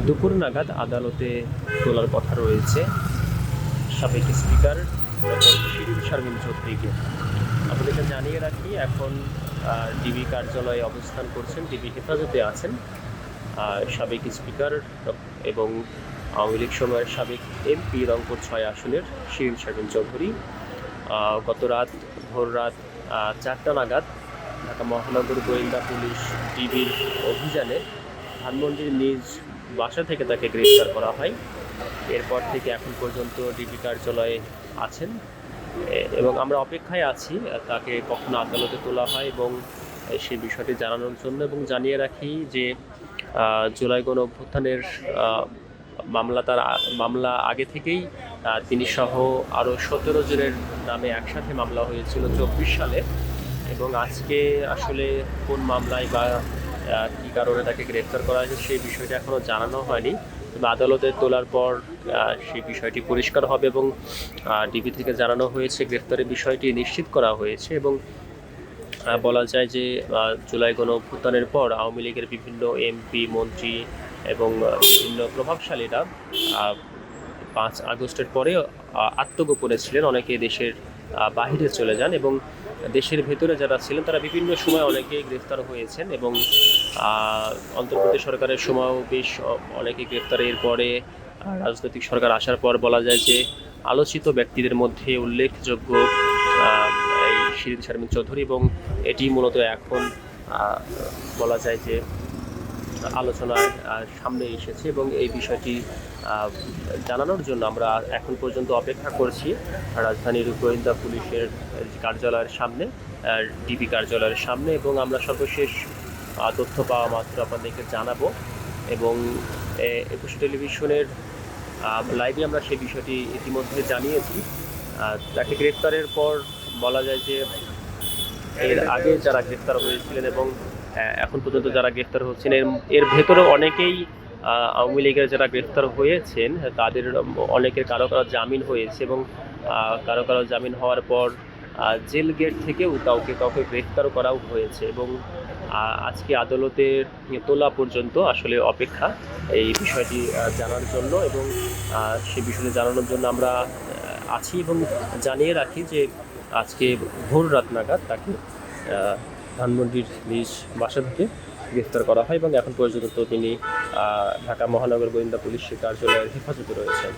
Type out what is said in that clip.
দুপুর নাগাদ আদালতে তোলার কথা রয়েছে সাবেক স্পিকার ডক্টর শিরিন শারমিন চৌধুরীকে। আপনাদেরকে জানিয়ে রাখি, এখন ডিবি কার্যালয়ে অবস্থান করছেন, ডিবি হেফাজতে আছেন সাবেক স্পিকার এবং আওয়ামী লীগ সময়ের সাবেক এমপি রংপুর 6 আসনের শিরিন শারমিন চৌধুরী। গত ভোর রাত 4টা নাগাদ ঢাকা মহানগর গোয়েন্দা পুলিশ ডিবির অভিযানে ধানমন্ডির নিজ বাসা থেকে তাকে গ্রেফতার করা হয়। এরপর থেকে এখন পর্যন্ত ডিবি কার্যালয়ে আছেন এবং আমরা অপেক্ষায় আছি তাকে কখন আদালতে তোলা হয় এবং সেই বিষয়টি জানানোর জন্য। এবং জানিয়ে রাখি যে জুলাই গণ অভ্যুত্থানের মামলা আগে থেকেই তিনি সহ আরও 17 জনের নামে একসাথে মামলা হয়েছিল 24 সালে, এবং আজকে আসলে কোন মামলায় বা কী কারণে তাকে গ্রেফতার করা হয়েছে সেই বিষয়টা এখনও জানানো হয়নি। তবে আদালতে তোলার পর সেই বিষয়টি পরিষ্কার হবে এবং ডিবি থেকে জানানো হয়েছে, গ্রেফতারের বিষয়টি নিশ্চিত করা হয়েছে। এবং বলা যায় যে জুলাই গণ অভ্যুত্থানের পর আওয়ামী লীগের বিভিন্ন এমপি মন্ত্রী এবং বিভিন্ন প্রভাবশালীরা 5 আগস্টের পরে আত্মগোপনে ছিলেন, অনেকে দেশের বাহিরে চলে যান এবং দেশের ভেতরে যারা ছিলেন তারা বিভিন্ন সময় অনেকেই গ্রেফতার হয়েছেন এবং অন্তর্বর্তী সরকারের সময়ও বেশ অনেকে গ্রেফতারের পরে রাজনৈতিক সরকার আসার পর বলা যায় যে আলোচিত ব্যক্তিদের মধ্যে উল্লেখযোগ্য এই শিরিন শারমিন চৌধুরী, এবং এটি মূলত এখন বলা যায় যে আলোচনায় সামনে এসেছে এবং এই বিষয়টি জানানোর জন্য আমরা এখন পর্যন্ত অপেক্ষা করছি রাজধানীর গোয়েন্দা পুলিশের কার্যালয়ের সামনে, ডিবি কার্যালয়ের সামনে, এবং আমরা সর্বশেষ তথ্য পাওয়া মাত্র আপনাদেরকে জানাবো। এবং একুশে টেলিভিশনের লাইভে আমরা সেই বিষয়টি ইতিমধ্যে জানিয়েছি। তাকে গ্রেফতারের পর বলা যায় যে এর আগে যারা গ্রেফতার হয়েছিলেন এবং এখন পর্যন্ত যারা গ্রেফতার হচ্ছেন এর ভেতরে অনেকেই আওয়ামী লীগের যারা গ্রেফতার হয়েছেন তাদের অনেকের কারো জামিন হয়েছে এবং কারো জামিন হওয়ার পর জেল গেট থেকেও কাউকে গ্রেফতারও করাও হয়েছে। এবং আজকে আদালতে তোলা পর্যন্ত আসলে অপেক্ষা এই বিষয়টি জানার জন্য, এবং সেই বিষয়টি জানানোর জন্য আমরা আছি। এবং জানিয়ে রাখি যে আজকে ভোর রাত নাগাদ তাকে ধানমন্ডির নিজ বাসা থেকে গ্রেফতার করা হয় এবং এখন পর্যন্ত তিনি ঢাকা মহানগর গোয়েন্দা পুলিশ কার্যালয়ের হেফাজতে রয়েছেন।